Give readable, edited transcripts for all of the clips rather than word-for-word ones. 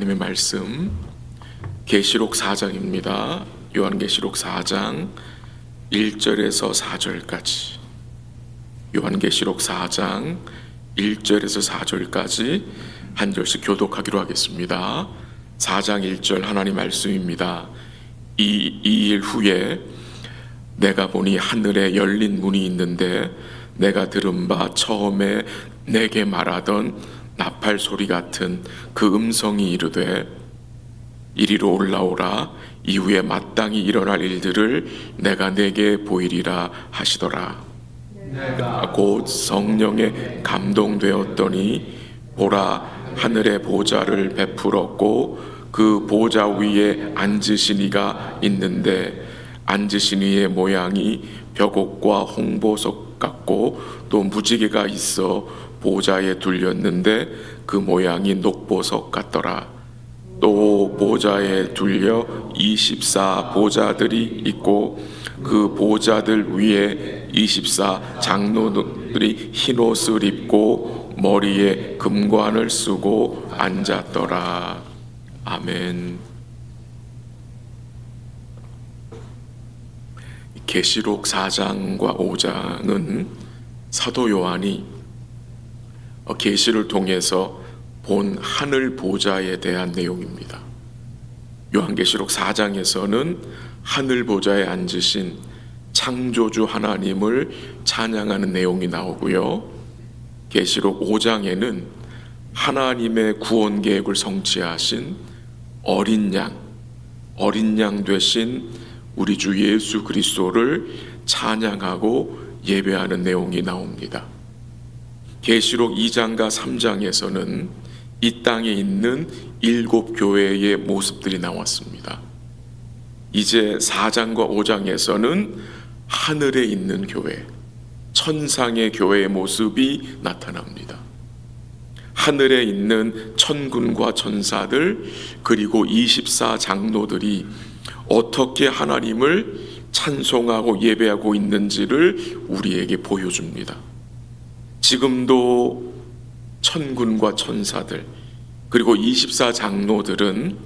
하나님의 말씀 계시록 4장입니다. 요한계시록 4장 1절에서 4절까지, 요한계시록 4장 1절에서 4절까지 한 절씩 교독하기로 하겠습니다. 4장 1절 하나님 말씀입니다. 이 일 후에 내가 보니 하늘에 열린 문이 있는데 내가 들은 바 처음에 내게 말하던 나팔 소리 같은 그 음성이 이르되 이리로 올라오라. 이후에 마땅히 일어날 일들을 내가 내게 보이리라 하시더라. 곧 성령에 감동되었더니 보라, 하늘의 보좌를 베풀었고 그 보좌 위에 앉으신 이가 있는데 앉으신 이의 모양이 벽옥과 홍보석 같고 또 무지개가 있어 보좌에 둘렸는데 그 모양이 녹보석 같더라. 또 보좌에 둘려 24 보좌들이 있고 그 보좌들 위에 24 장로들이 흰옷을 입고 머리에 금관을 쓰고 앉았더라. 아멘. 계시록 4장과 5장은 사도 요한이 계시를 통해서 본 하늘 보좌에 대한 내용입니다. 요한계시록 4장에서는 하늘 보좌에 앉으신 창조주 하나님을 찬양하는 내용이 나오고요. 계시록 5장에는 하나님의 구원 계획을 성취하신 어린 양 되신 우리 주 예수 그리스도를 찬양하고 예배하는 내용이 나옵니다. 계시록 2장과 3장에서는 이 땅에 있는 7 교회의 모습들이 나왔습니다. 이제 4장과 5장에서는 하늘에 있는 교회, 천상의 교회의 모습이 나타납니다. 하늘에 있는 천군과 천사들 그리고 24 장로들이 어떻게 하나님을 찬송하고 예배하고 있는지를 우리에게 보여줍니다. 지금도 천군과 천사들 그리고 24 장로들은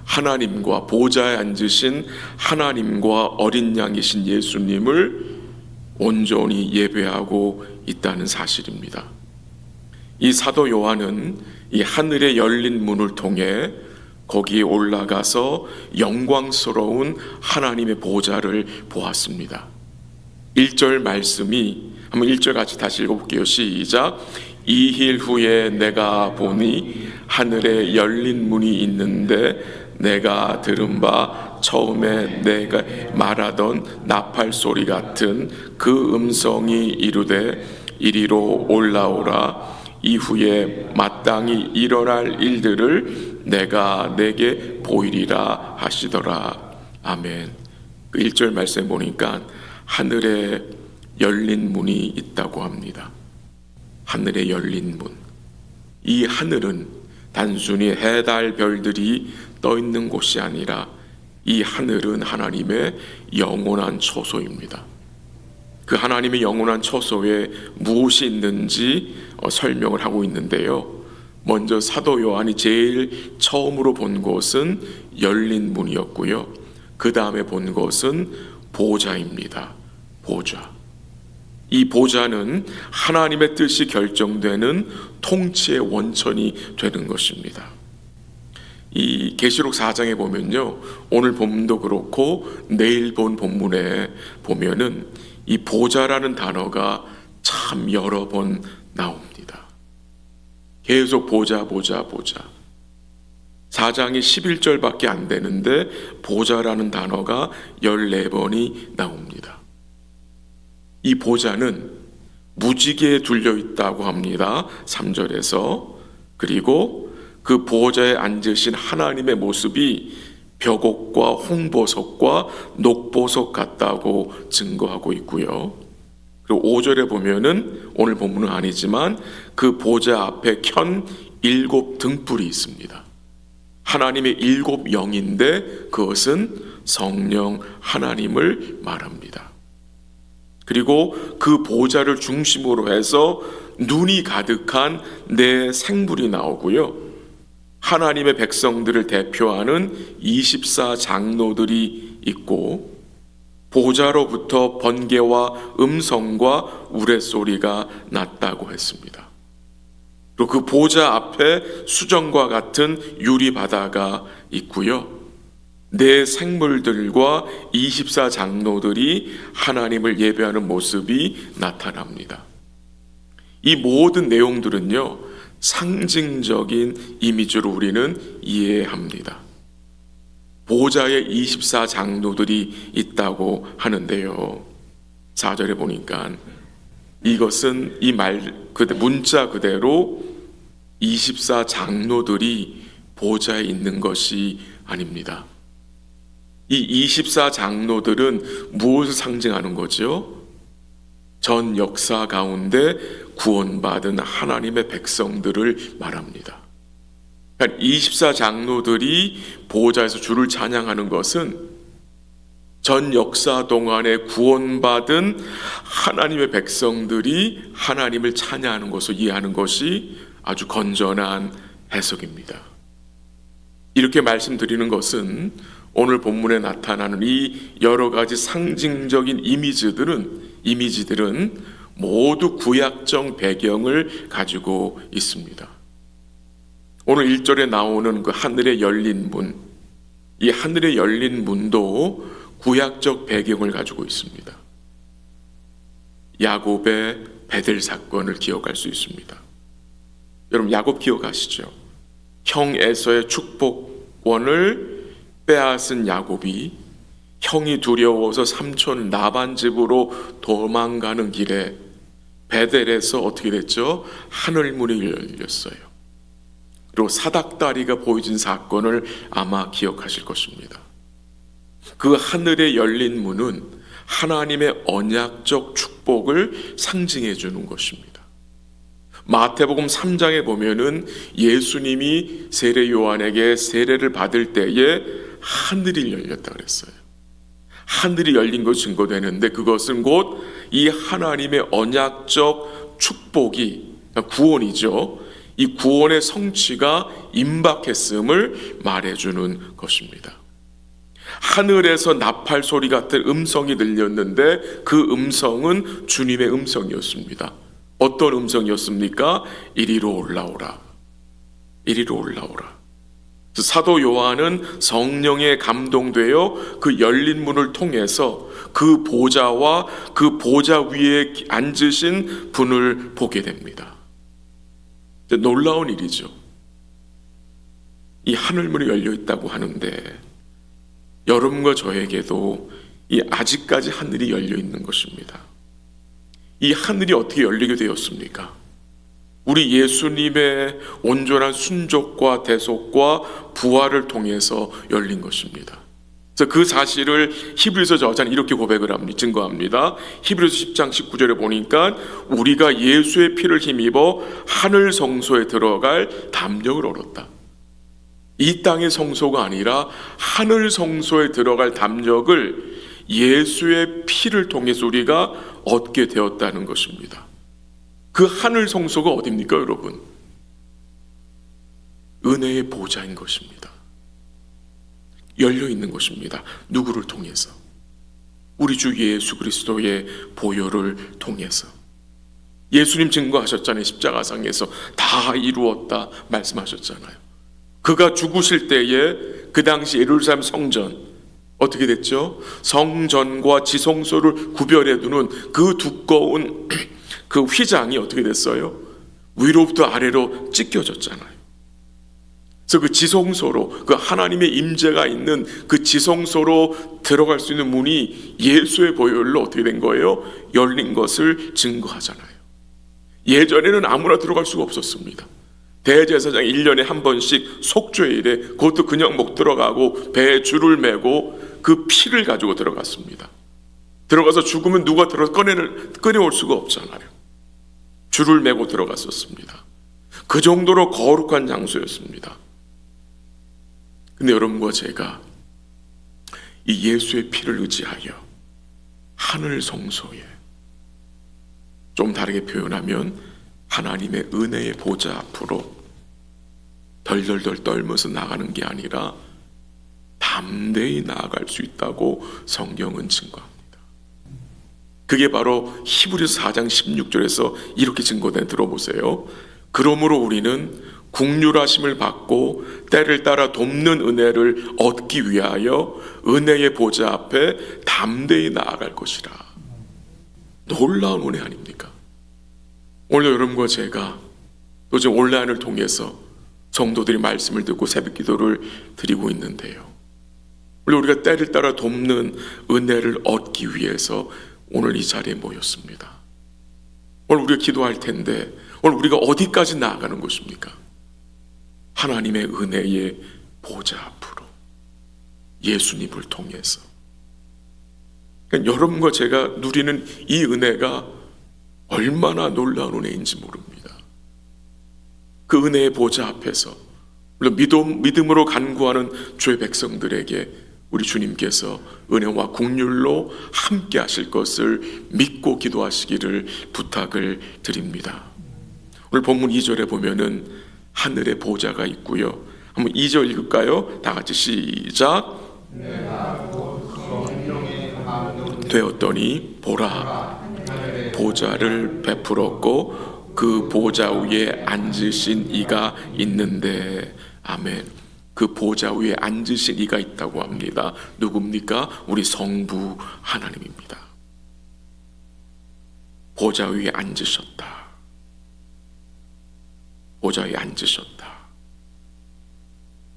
하나님과 보좌에 앉으신 하나님과 어린 양이신 예수님을 온전히 예배하고 있다는 사실입니다. 이 사도 요한은 이 하늘에 열린 문을 통해 거기에 올라가서 영광스러운 하나님의 보좌를 보았습니다. 1절 말씀이, 한번 1절 같이 다시 읽어볼게요. 시작. 이 일 후에 내가 보니 하늘에 열린 문이 있는데 내가 들은 바 처음에 내가 말하던 나팔 소리 같은 그 음성이 이르되 이리로 올라오라. 이후에 마땅히 일어날 일들을 내가 내게 보이리라 하시더라. 아멘. 그 1절 말씀에 보니까 하늘에 열린 문이 있다고 합니다. 하늘에 열린 문. 이 하늘은 단순히 해, 달, 별들이 떠 있는 곳이 아니라 이 하늘은 하나님의 영원한 처소입니다. 그 하나님의 영원한 처소에 무엇이 있는지 설명을 하고 있는데요. 먼저 사도 요한이 제일 처음으로 본 것은 열린 문이었고요. 그 다음에 본 것은 보좌입니다. 보좌. 이 보좌는 하나님의 뜻이 결정되는 통치의 원천이 되는 것입니다. 이 계시록 4장에 보면요, 오늘 본문도 그렇고 내일 본 본문에 보면은 이 보좌라는 단어가 참 여러 번 나옵니다. 계속 보좌. 4장이 11절밖에 안 되는데 보좌라는 단어가 14번이 나옵니다. 이 보좌는 무지개에 둘려 있다고 합니다. 3절에서. 그리고 그 보좌에 앉으신 하나님의 모습이 벽옥과 홍보석과 녹보석 같다고 증거하고 있고요. 그리고 5절에 보면은 오늘 본문은 아니지만 그 보좌 앞에 켠 7 등불이 있습니다. 하나님의 7 영인데 그것은 성령 하나님을 말합니다. 그리고 그 보좌를 중심으로 해서 눈이 가득한 네 생물이 나오고요. 하나님의 백성들을 대표하는 24 장로들이 있고 보좌로부터 번개와 음성과 우레소리가 났다고 했습니다. 그리고 그 보좌 앞에 수정과 같은 유리 바다가 있고요. 네 생물들과 24 장로들이 하나님을 예배하는 모습이 나타납니다. 이 모든 내용들은요, 상징적인 이미지로 우리는 이해합니다. 보좌에 24 장로들이 있다고 하는데요. 4절에 보니까 이것은 이 문자 그대로 24 장로들이 보좌에 있는 것이 아닙니다. 이 24 장로들은 무엇을 상징하는 거죠? 전 역사 가운데 구원받은 하나님의 백성들을 말합니다. 그러니까 24 장로들이 보좌에서 주를 찬양하는 것은 전 역사 동안에 구원받은 하나님의 백성들이 하나님을 찬양하는 것을 이해하는 것이 아주 건전한 해석입니다. 이렇게 말씀드리는 것은 오늘 본문에 나타나는 이 여러 가지 상징적인 이미지들은 모두 구약적 배경을 가지고 있습니다. 오늘 1절에 나오는 그 하늘에 열린 문, 이 하늘에 열린 문도 구약적 배경을 가지고 있습니다. 야곱의 베델 사건을 기억할 수 있습니다. 여러분 야곱 기억하시죠? 형 에서의 축복원을 빼앗은 야곱이 형이 두려워서 삼촌 라반 집으로 도망가는 길에 베델에서 어떻게 됐죠? 하늘문이 열렸어요. 그리고 사닥다리가 보여진 사건을 아마 기억하실 것입니다. 그 하늘에 열린 문은 하나님의 언약적 축복을 상징해 주는 것입니다. 마태복음 3장에 보면은 예수님이 세례 요한에게 세례를 받을 때에 하늘이 열렸다 그랬어요. 하늘이 열린 것 증거되는데 그것은 곧 이 하나님의 언약적 축복이 구원이죠. 이 구원의 성취가 임박했음을 말해주는 것입니다. 하늘에서 나팔 소리 같은 음성이 들렸는데 그 음성은 주님의 음성이었습니다. 어떤 음성이었습니까? 이리로 올라오라. 이리로 올라오라. 사도 요한은 성령에 감동되어 그 열린 문을 통해서 그 보좌와 그 보좌 위에 앉으신 분을 보게 됩니다. 놀라운 일이죠. 이 하늘문이 열려 있다고 하는데 여러분과 저에게도 이 아직까지 하늘이 열려 있는 것입니다. 이 하늘이 어떻게 열리게 되었습니까? 우리 예수님의 온전한 순종과 대속과 부활을 통해서 열린 것입니다. 그래서 그 사실을 히브리서 저자는 이렇게 고백을 합니다. 증거합니다. 히브리서 10장 19절에 보니까 우리가 예수의 피를 힘입어 하늘 성소에 들어갈 담력을 얻었다. 이 땅의 성소가 아니라 하늘 성소에 들어갈 담력을 예수의 피를 통해서 우리가 얻게 되었다는 것입니다. 그 하늘 성소가 어디입니까, 여러분? 은혜의 보좌인 것입니다. 열려 있는 것입니다. 누구를 통해서? 우리 주 예수 그리스도의 보혈을 통해서. 예수님 증거하셨잖아요. 십자가상에서 다 이루었다 말씀하셨잖아요. 그가 죽으실 때에 그 당시 예루살렘 성전 어떻게 됐죠? 성전과 지성소를 구별해 두는 그 두꺼운 그 휘장이 어떻게 됐어요? 위로부터 아래로 찢겨졌잖아요. 그래서 그 지성소로, 그 하나님의 임재가 있는 그 지성소로 들어갈 수 있는 문이 예수의 보혈로 어떻게 된 거예요? 열린 것을 증거하잖아요. 예전에는 아무나 들어갈 수가 없었습니다. 대제사장 1년에 한 번씩 속죄일에 그것도 그냥 못 들어가고 배에 줄을 메고 그 피를 가지고 들어갔습니다. 들어가서 죽으면 누가 꺼내올 수가 없잖아요. 줄을 메고 들어갔었습니다. 그 정도로 거룩한 장소였습니다. 근데 여러분과 제가 이 예수의 피를 의지하여 하늘 성소에, 좀 다르게 표현하면 하나님의 은혜의 보좌 앞으로 덜덜덜 떨면서 나가는 게 아니라 담대히 나아갈 수 있다고 성경은 증거합니다. 그게 바로 히브리서 4장 16절에서 이렇게 증거된, 들어보세요. 그러므로 우리는 국률하심을 받고 때를 따라 돕는 은혜를 얻기 위하여 은혜의 보좌 앞에 담대히 나아갈 것이라. 놀라운 은혜 아닙니까? 오늘 여러분과 제가 또 지금 온라인을 통해서 성도들이 말씀을 듣고 새벽 기도를 드리고 있는데요, 원래 우리가 때를 따라 돕는 은혜를 얻기 위해서 오늘 이 자리에 모였습니다. 오늘 우리가 기도할 텐데 오늘 우리가 어디까지 나아가는 것입니까? 하나님의 은혜의 보좌 앞으로, 예수님을 통해서. 그러니까 여러분과 제가 누리는 이 은혜가 얼마나 놀라운 은혜인지 모릅니다. 그 은혜의 보좌 앞에서 물론 믿음으로 간구하는 주의 백성들에게 우리 주님께서 은혜와 긍휼로 함께 하실 것을 믿고 기도하시기를 부탁을 드립니다. 오늘 본문 2절에 보면은 하늘의 보좌가 있고요. 한번 2절 읽을까요? 다 같이 시작. 되었더니 보라, 보좌를 베풀었고 그 보좌 위에 앉으신 이가 있는데, 아멘. 그 보좌 위에 앉으신 이가 있다고 합니다. 누굽니까? 우리 성부 하나님입니다. 보좌 위에 앉으셨다. 보좌 위에 앉으셨다.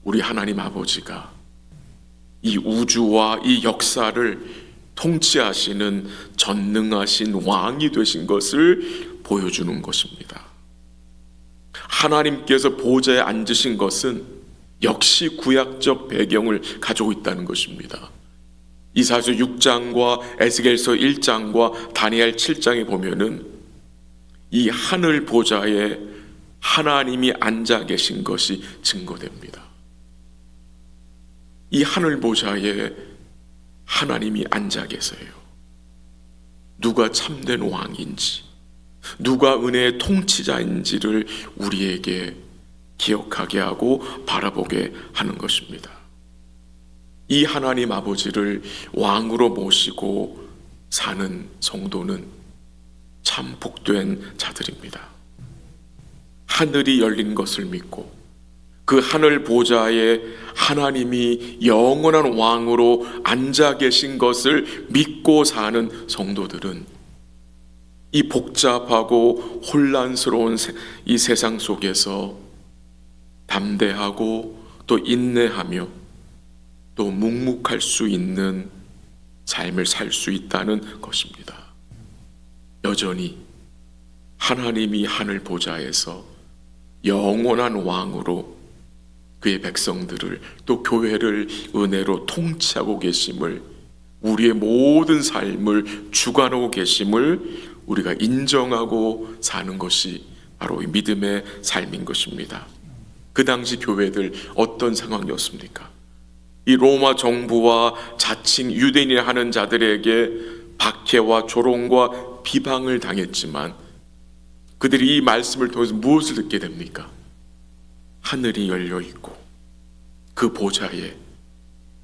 우리 하나님 아버지가 이 우주와 이 역사를 통치하시는 전능하신 왕이 되신 것을 보여주는 것입니다. 하나님께서 보좌에 앉으신 것은 역시 구약적 배경을 가지고 있다는 것입니다. 이사야서 6장과 에스겔서 1장과 다니엘 7장에 보면은 이 하늘 보좌에 하나님이 앉아 계신 것이 증거됩니다. 이 하늘 보좌에 하나님이 앉아 계세요. 누가 참된 왕인지, 누가 은혜의 통치자인지를 우리에게 기억하게 하고 바라보게 하는 것입니다. 이 하나님 아버지를 왕으로 모시고 사는 성도는 참 복된 자들입니다. 하늘이 열린 것을 믿고 그 하늘 보좌에 하나님이 영원한 왕으로 앉아 계신 것을 믿고 사는 성도들은 이 복잡하고 혼란스러운 이 세상 속에서 담대하고 또 인내하며 또 묵묵할 수 있는 삶을 살 수 있다는 것입니다. 여전히 하나님이 하늘 보좌에서 영원한 왕으로 그의 백성들을 또 교회를 은혜로 통치하고 계심을, 우리의 모든 삶을 주관하고 계심을 우리가 인정하고 사는 것이 바로 이 믿음의 삶인 것입니다. 그 당시 교회들 어떤 상황이었습니까? 이 로마 정부와 자칭 유대인이라 하는 자들에게 박해와 조롱과 비방을 당했지만 그들이 이 말씀을 통해서 무엇을 듣게 됩니까? 하늘이 열려 있고 그 보좌에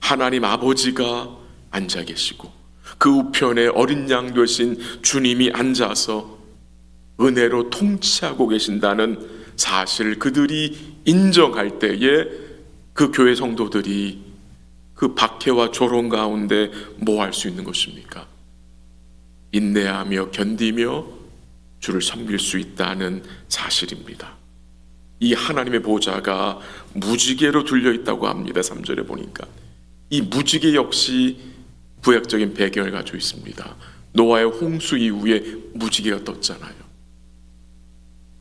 하나님 아버지가 앉아 계시고 그 우편에 어린 양 되신 주님이 앉아서 은혜로 통치하고 계신다는 사실을 그들이 인정할 때에 그 교회 성도들이 그 박해와 조롱 가운데 뭐 할 수 있는 것입니까? 인내하며 견디며 주를 섬길 수 있다는 사실입니다. 이 하나님의 보좌가 무지개로 둘려 있다고 합니다. 3절에 보니까 이 무지개 역시 구약적인 배경을 가지고 있습니다. 노아의 홍수 이후에 무지개가 떴잖아요.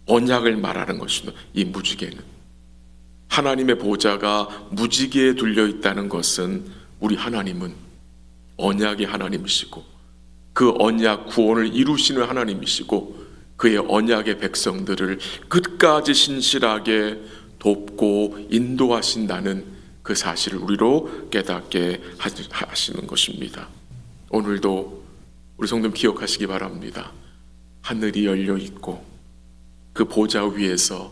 언약을 말하는 것입니다. 이 무지개는 하나님의 보좌가 무지개에 둘려 있다는 것은 우리 하나님은 언약의 하나님이시고 그 언약 구원을 이루시는 하나님이시고 그의 언약의 백성들을 끝까지 신실하게 돕고 인도하신다는 그 사실을 우리로 깨닫게 하시는 것입니다. 오늘도 우리 성도님 기억하시기 바랍니다. 하늘이 열려 있고 그 보좌 위에서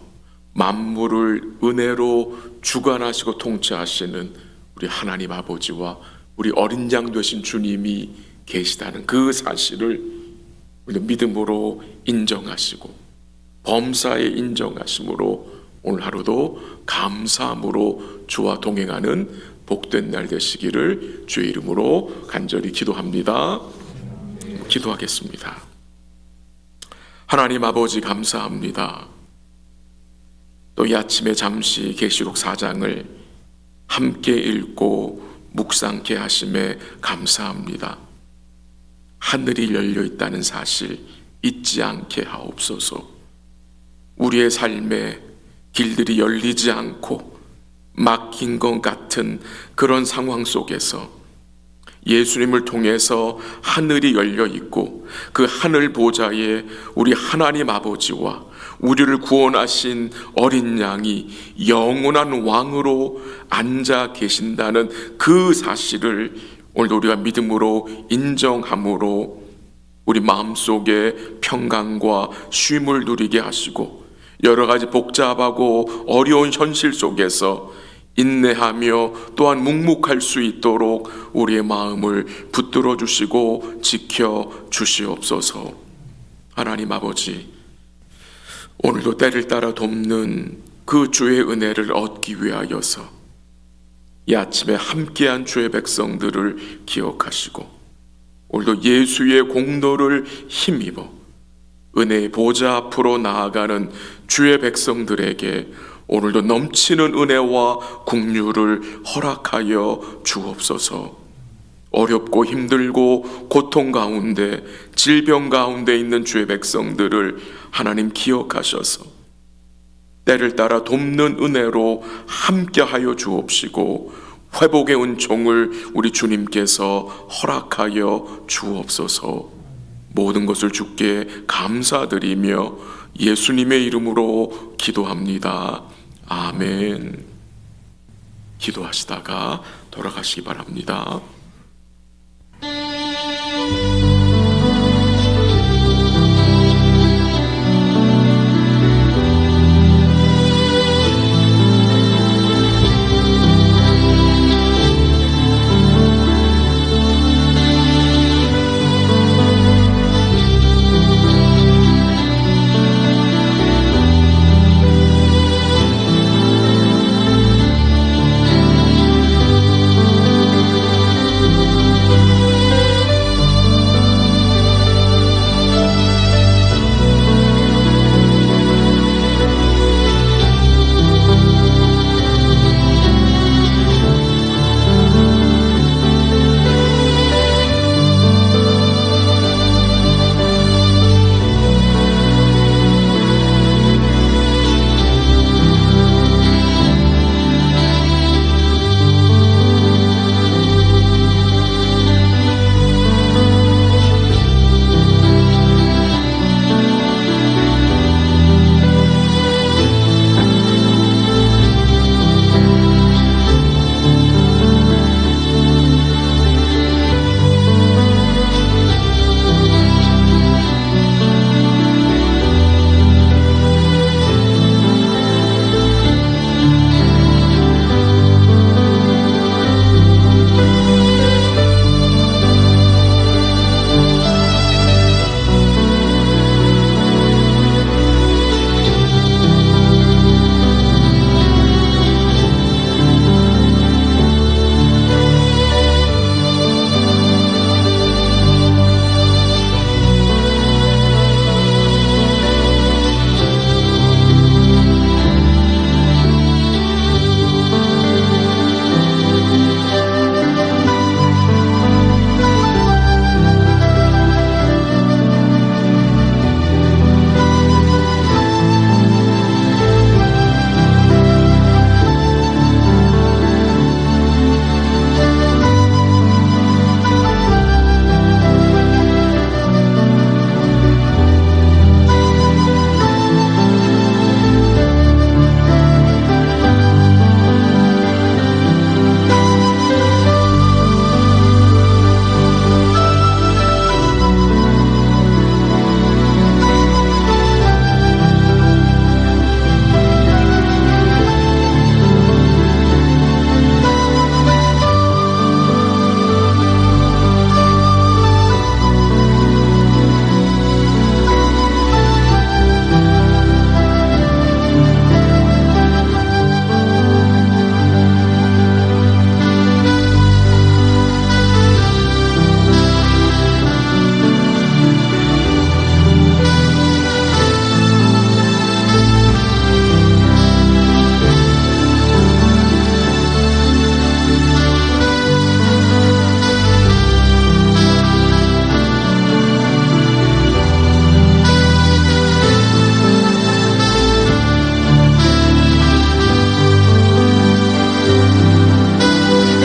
만물을 은혜로 주관하시고 통치하시는 우리 하나님 아버지와 우리 어린 양 되신 주님이 계시다는 그 사실을 우리 믿음으로 인정하시고 범사에 인정하심으로 오늘 하루도 감사함으로 주와 동행하는 복된 날 되시기를 주의 이름으로 간절히 기도합니다. 기도하겠습니다. 하나님 아버지 감사합니다. 또 이 아침에 잠시 계시록 4장을 함께 읽고 묵상케 하심에 감사합니다. 하늘이 열려 있다는 사실 잊지 않게 하옵소서. 우리의 삶에 길들이 열리지 않고 막힌 것 같은 그런 상황 속에서 예수님을 통해서 하늘이 열려 있고 그 하늘 보좌에 우리 하나님 아버지와 우리를 구원하신 어린 양이 영원한 왕으로 앉아 계신다는 그 사실을 오늘도 우리가 믿음으로 인정함으로 우리 마음속에 평강과 쉼을 누리게 하시고 여러 가지 복잡하고 어려운 현실 속에서 인내하며 또한 묵묵할 수 있도록 우리의 마음을 붙들어 주시고 지켜 주시옵소서. 하나님 아버지, 오늘도 때를 따라 돕는 그 주의 은혜를 얻기 위하여서 이 아침에 함께한 주의 백성들을 기억하시고 오늘도 예수의 공로를 힘입어 은혜의 보좌 앞으로 나아가는 주의 백성들에게 오늘도 넘치는 은혜와 긍휼을 허락하여 주옵소서. 어렵고 힘들고 고통 가운데 질병 가운데 있는 주의 백성들을 하나님 기억하셔서 때를 따라 돕는 은혜로 함께하여 주옵시고 회복의 은총을 우리 주님께서 허락하여 주옵소서. 모든 것을 주께 감사드리며 예수님의 이름으로 기도합니다. 아멘. 기도하시다가 돌아가시기 바랍니다.